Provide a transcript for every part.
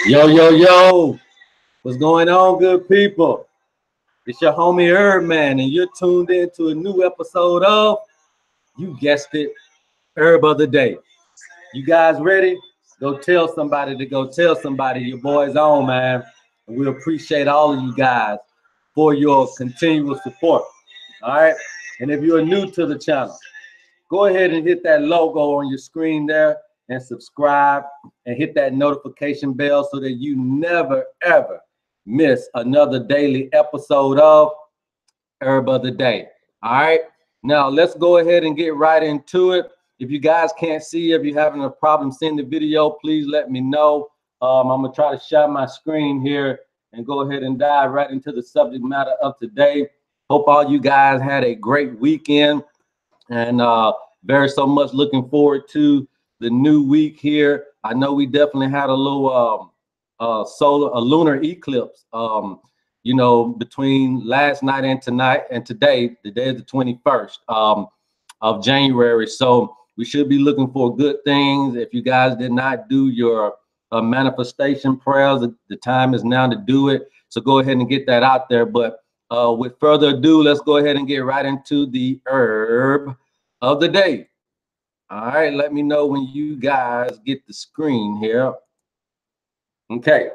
Yo, yo, yo, what's going on, good people? It's your homie HerbMan, and you're tuned in to a new episode of, you guessed it, Herb of the Day. You guys ready? Go tell somebody to go tell somebody. Your boy's on, man. And we appreciate all of you guys for your continual support. All right. And if you're new to the channel, go ahead and hit that logo on your screen there and subscribe and hit that notification bell so that you never, ever miss another daily episode of Herb of the Day. All right. Now let's go ahead and get right into it. If you guys can't see, if you're having a problem seeing the video, please let me know. I'm going to try to share my screen here and go ahead and dive right into the subject matter of today. Hope all you guys had a great weekend, and very so much looking forward to the new week here. I know we definitely had a little lunar eclipse, you know, between last night and tonight and today. The day is the 21st of January. So we should be looking for good things. If you guys did not do your manifestation prayers, the time is now to do it. So go ahead and get that out there. But with further ado, let's go ahead and get right into the herb of the day. All right, let me know when you guys get the screen here. Okay,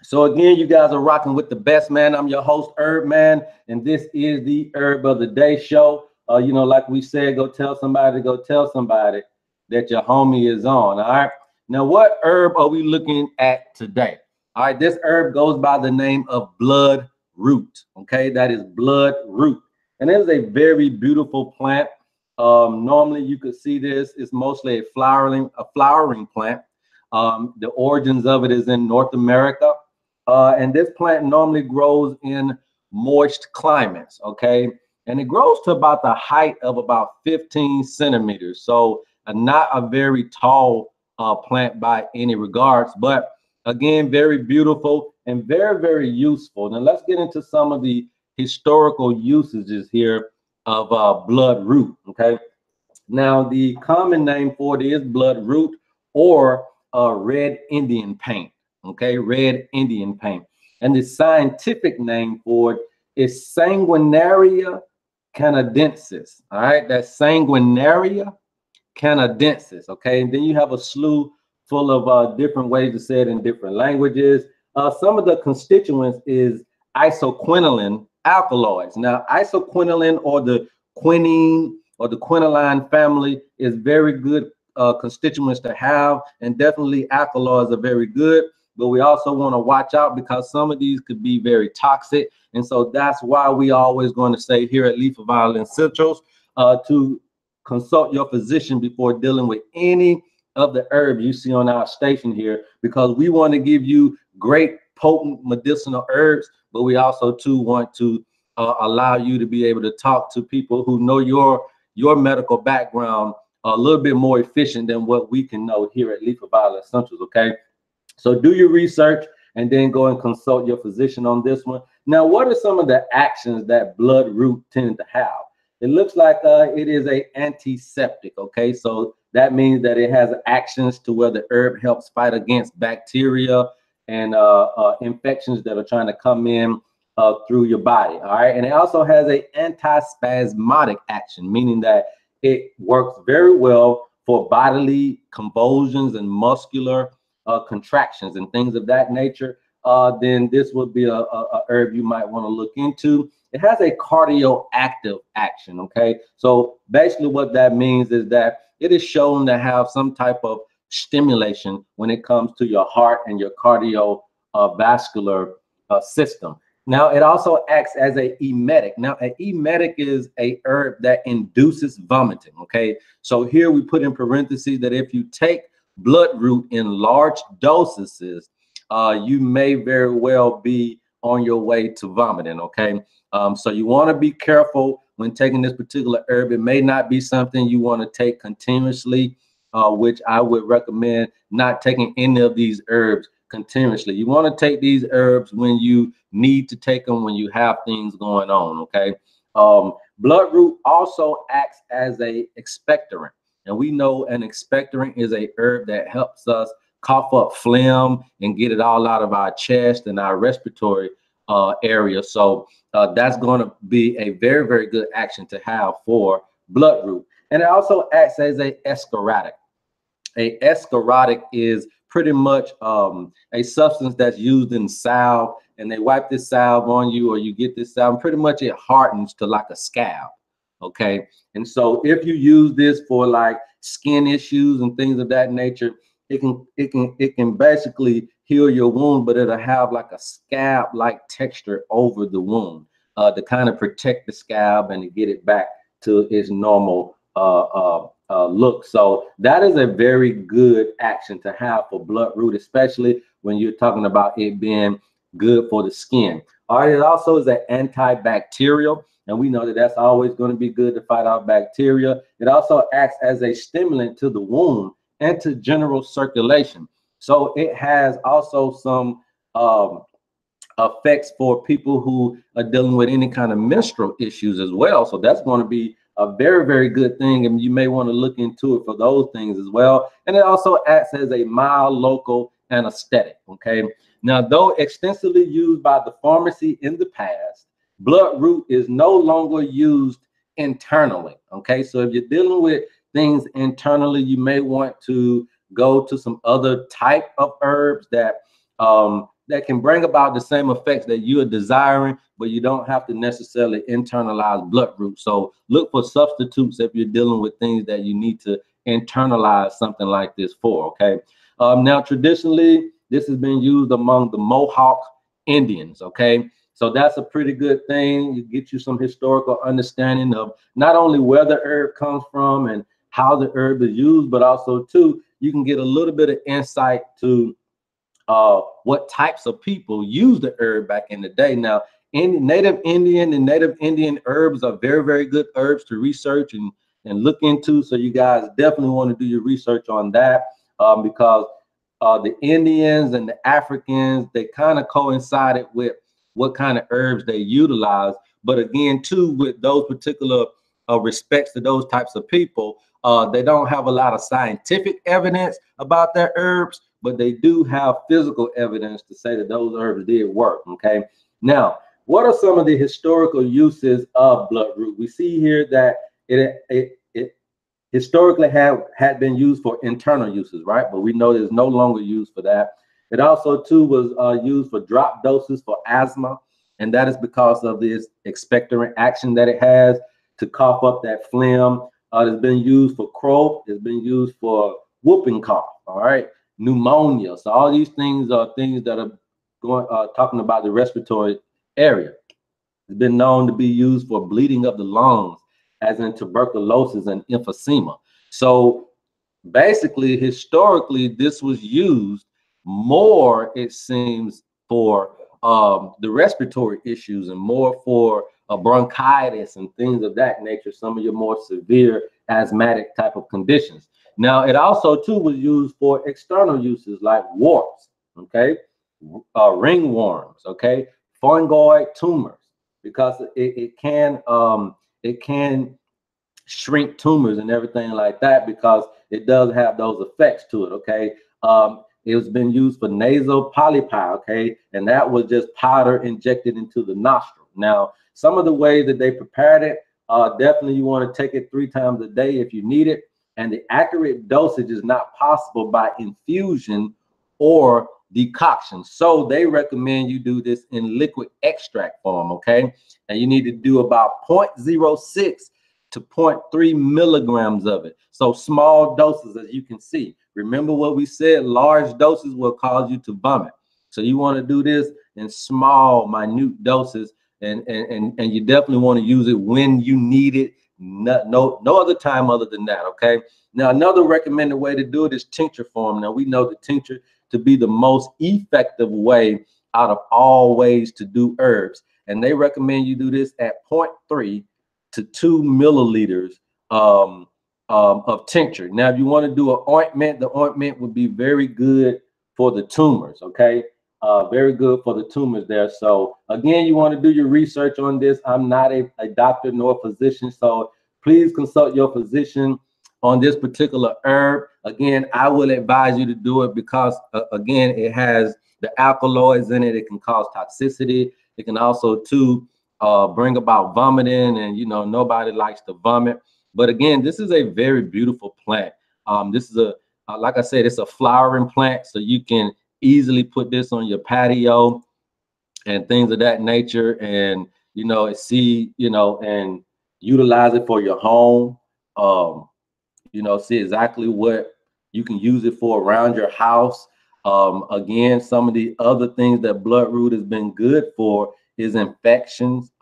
so again, you guys are rocking with the best, man. I'm your host, HerbMan, and this is the Herb of the Day show. You know, like we said, go tell somebody that your homie is on. All right, now what herb are we looking at today? All right, this herb goes by the name of bloodroot. Okay, that is bloodroot, and it is a very beautiful plant. Normally you could see this, it's mostly a flowering plant. The origins of it is in North America, and this plant normally grows in moist climates. Okay, and it grows to about the height of about 15 centimeters, so not a very tall plant by any regards, but again, very beautiful and very, very useful. Now let's get into some of the historical usages here of bloodroot. Okay, now the common name for it is bloodroot, or red Indian paint. Okay, red Indian paint, and the scientific name for it is Sanguinaria canadensis. All right, that's Sanguinaria canadensis. Okay, and then you have a slew full of different ways to say it in different languages. Some of the constituents is isoquinoline alkaloids. Now, isoquinoline, or the quinine or the quinoline family, is very good constituents to have, and definitely alkaloids are very good. But we also want to watch out because some of these could be very toxic, and so that's why we always going to say here at Leaf of Island Essentials to consult your physician before dealing with any of the herbs you see on our station here, because we want to give you great potent medicinal herbs, but we also too want to allow you to be able to talk to people who know your medical background a little bit more efficient than what we can know here at Leaf of Island Essentials. Okay, so do your research and then go and consult your physician on this one. Now, what are some of the actions that bloodroot tend to have? It looks like it is an antiseptic. Okay, so that means that it has actions to where the herb helps fight against bacteria and infections that are trying to come in through your body. All right, and it also has an antispasmodic action, meaning that it works very well for bodily convulsions and muscular contractions and things of that nature. Then this would be a herb you might want to look into. It has a cardioactive action. Okay, so basically what that means is that it is shown to have some type of stimulation when it comes to your heart and your cardiovascular system. Now, it also acts as a emetic. Now, an emetic is a herb that induces vomiting. Okay, so here we put in parentheses that if you take bloodroot in large doses, you may very well be on your way to vomiting. Okay, so you want to be careful when taking this particular herb. It may not be something you want to take continuously, which I would recommend not taking any of these herbs continuously. You want to take these herbs when you need to take them, when you have things going on. Okay, bloodroot also acts as a expectorant, and we know an expectorant is a herb that helps us cough up phlegm and get it all out of our chest and our respiratory area. So that's going to be a very, very good action to have for bloodroot. And it also acts as a escharotic. A escharotic is pretty much a substance that's used in salve, and they wipe this salve on you, or you get this salve, pretty much it hardens to like a scab. Okay, and so if you use this for like skin issues and things of that nature, it can basically heal your wound, but it'll have like a scab like texture over the wound to kind of protect the scab and to get it back to its normal look. So that is a very good action to have for bloodroot, especially when you're talking about it being good for the skin. All right, it also is an antibacterial, and we know that that's always going to be good to fight out bacteria. It also acts as a stimulant to the wound and to general circulation. So it has also some effects for people who are dealing with any kind of menstrual issues as well. So that's going to be a very, very good thing, and you may want to look into it for those things as well. And it also acts as a mild local anesthetic. Okay, now though extensively used by the pharmacy in the past, bloodroot is no longer used internally. Okay, so if you're dealing with things internally, you may want to go to some other type of herbs that that can bring about the same effects that you are desiring, but you don't have to necessarily internalize bloodroot. So look for substitutes if you're dealing with things that you need to internalize something like this for. Okay, now traditionally this has been used among the Mohawk Indians. Okay, so that's a pretty good thing. It gets you some historical understanding of not only where the herb comes from and how the herb is used, but also too, you can get a little bit of insight to what types of people use the herb back in the day. Now, native Indian herbs are very, very good herbs to research and look into. So you guys definitely want to do your research on that because the Indians and the Africans, they kind of coincided with what kind of herbs they utilize. But again, too, with those particular respects to those types of people, they don't have a lot of scientific evidence about their herbs, but they do have physical evidence to say that those herbs did work. Okay, now what are some of the historical uses of bloodroot? We see here that it historically had been used for internal uses, right? But we know it's no longer used for that. It also too was used for drop doses for asthma, and that is because of this expectorant action that it has to cough up that phlegm. It's been used for croup. It's been used for whooping cough. All right, pneumonia. So all these things are things that are going talking about the respiratory area. It's been known to be used for bleeding of the lungs, as in tuberculosis and emphysema. So basically, historically, this was used more, it seems, for the respiratory issues and more for bronchitis and things of that nature, some of your more severe asthmatic type of conditions. Now, it also too was used for external uses like warts, okay, ringworms, okay, fungoid tumors, because it can shrink tumors and everything like that, because it does have those effects to it. Okay, it has been used for nasal polypi. Okay, and that was just powder injected into the nostril. Now, some of the ways that they prepared it, definitely you want to take it 3 times a day if you need it, and the accurate dosage is not possible by infusion or decoction. So they recommend you do this in liquid extract form. Okay, and you need to do about 0.06 to 0.3 milligrams of it. So small doses, as you can see. Remember what we said, large doses will cause you to vomit. So you want to do this in small, minute doses, and you definitely want to use it when you need it. No other time other than that. Okay, now another recommended way to do it is tincture form. Now we know the tincture to be the most effective way out of all ways to do herbs, and they recommend you do this at 0.3 to 2 milliliters of tincture. Now, if you want to do an ointment, the ointment would be very good for the tumors. Okay, very good for the tumors there. So again, you want to do your research on this. I'm not a doctor nor a physician, so please consult your physician on this particular herb. Again, I will advise you to do it because, again, it has the alkaloids in it. It can cause toxicity. It can also, too, bring about vomiting, and, you know, nobody likes to vomit. But again, this is a very beautiful plant. This is like I said, it's a flowering plant, so you can easily put this on your patio and things of that nature, and, you know, and utilize it for your home. You know, see exactly what you can use it for around your house. Again, some of the other things that bloodroot has been good for is infections.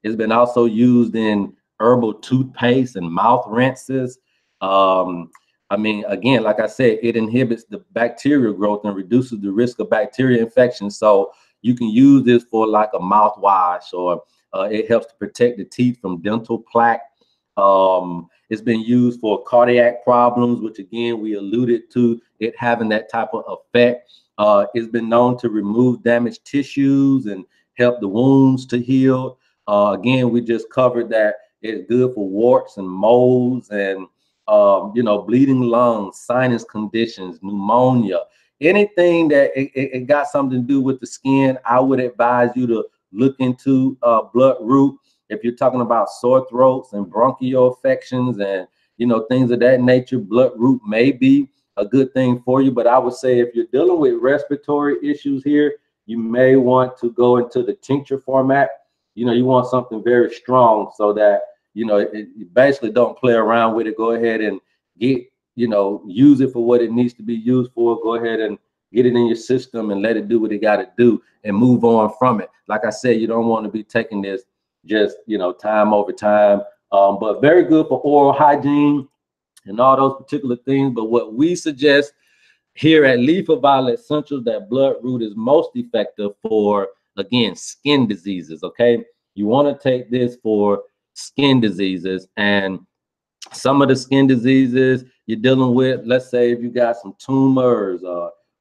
It's been also used in herbal toothpaste and mouth rinses. I mean, again, like I said, it inhibits the bacterial growth and reduces the risk of bacteria infection. So you can use this for like a mouthwash, or it helps to protect the teeth from dental plaque. It's been used for cardiac problems, which again, we alluded to it having that type of effect. It's been known to remove damaged tissues and help the wounds to heal. Again, we just covered that it's good for warts and moles, and you know, bleeding lungs, sinus conditions, pneumonia, anything that it got something to do with the skin. I would advise you to look into bloodroot. If you're talking about sore throats and bronchial infections and, you know, things of that nature, bloodroot may be a good thing for you. But I would say if you're dealing with respiratory issues here, you may want to go into the tincture format. You know, you want something very strong so that, you know, you basically don't play around with it. Go ahead and get, you know, use it for what it needs to be used for. Go ahead and get it in your system and let it do what it got to do and move on from it. Like I said, you don't want to be taking this just, you know, time over time, but very good for oral hygiene and all those particular things. But what we suggest here at Lethal Violet Essentials, that bloodroot is most effective for, again, skin diseases. Okay, you want to take this for skin diseases, and some of the skin diseases you're dealing with, let's say if you got some tumors,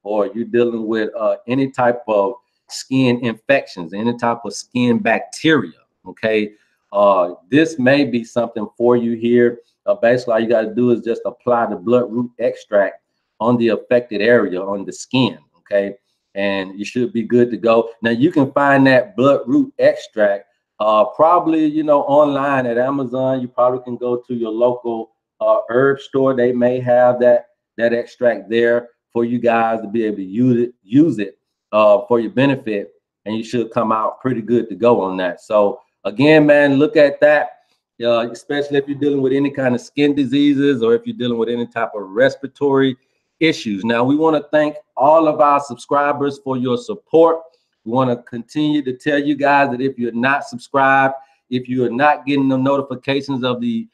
or you're dealing with any type of skin infections, any type of skin bacteria. Okay, this may be something for you here. Basically, all you got to do is just apply the bloodroot extract on the affected area on the skin. Okay, and you should be good to go. Now you can find that bloodroot extract probably, you know, online at Amazon. You probably can go to your local herb store. They may have that extract there for you guys to be able to use it for your benefit, and you should come out pretty good to go on that. So again, man, look at that, especially if you're dealing with any kind of skin diseases or if you're dealing with any type of respiratory issues. Now, we want to thank all of our subscribers for your support. We want to continue to tell you guys that if you're not subscribed, if you are not getting the notifications of the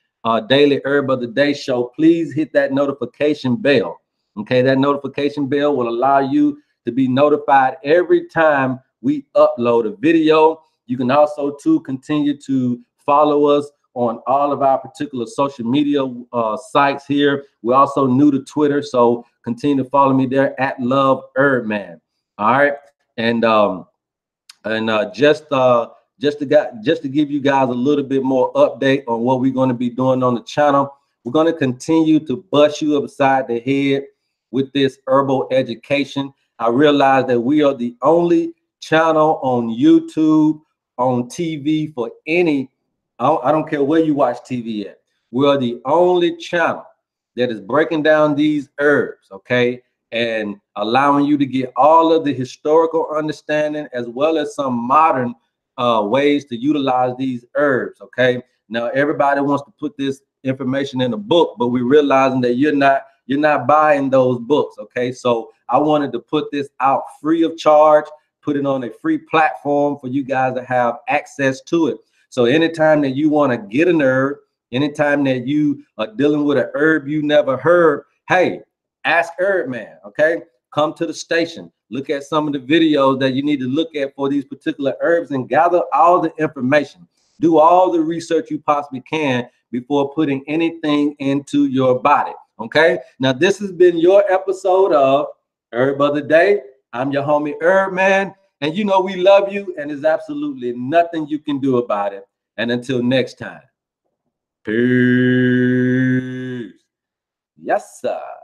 daily Herb of the Day show, please hit that notification bell. Okay, that notification bell will allow you to be notified every time we upload a video. You can also, too, continue to follow us on all of our particular social media sites here. We're also new to Twitter, so continue to follow me there at HerbMan. All right, and just to give you guys a little bit more update on what we're going to be doing on the channel. We're going to continue to bust you upside the head with this herbal education. I realize that we are the only channel on YouTube, on TV, for any, I don't care where you watch TV at. We are the only channel that is breaking down these herbs, okay, and allowing you to get all of the historical understanding as well as some modern ways to utilize these herbs, okay. Now, everybody wants to put this information in a book, but we're realizing that you're not buying those books, okay. So I wanted to put this out free of charge, put it on a free platform for you guys to have access to it. So anytime that you want to get an herb, anytime that you are dealing with an herb you never heard, hey, ask HerbMan, okay? Come to the station, look at some of the videos that you need to look at for these particular herbs and gather all the information. Do all the research you possibly can before putting anything into your body, okay? Now, this has been your episode of Herb of the Day. I'm your homie HerbMan, and you know we love you, and there's absolutely nothing you can do about it. And until next time, peace. Yes, sir.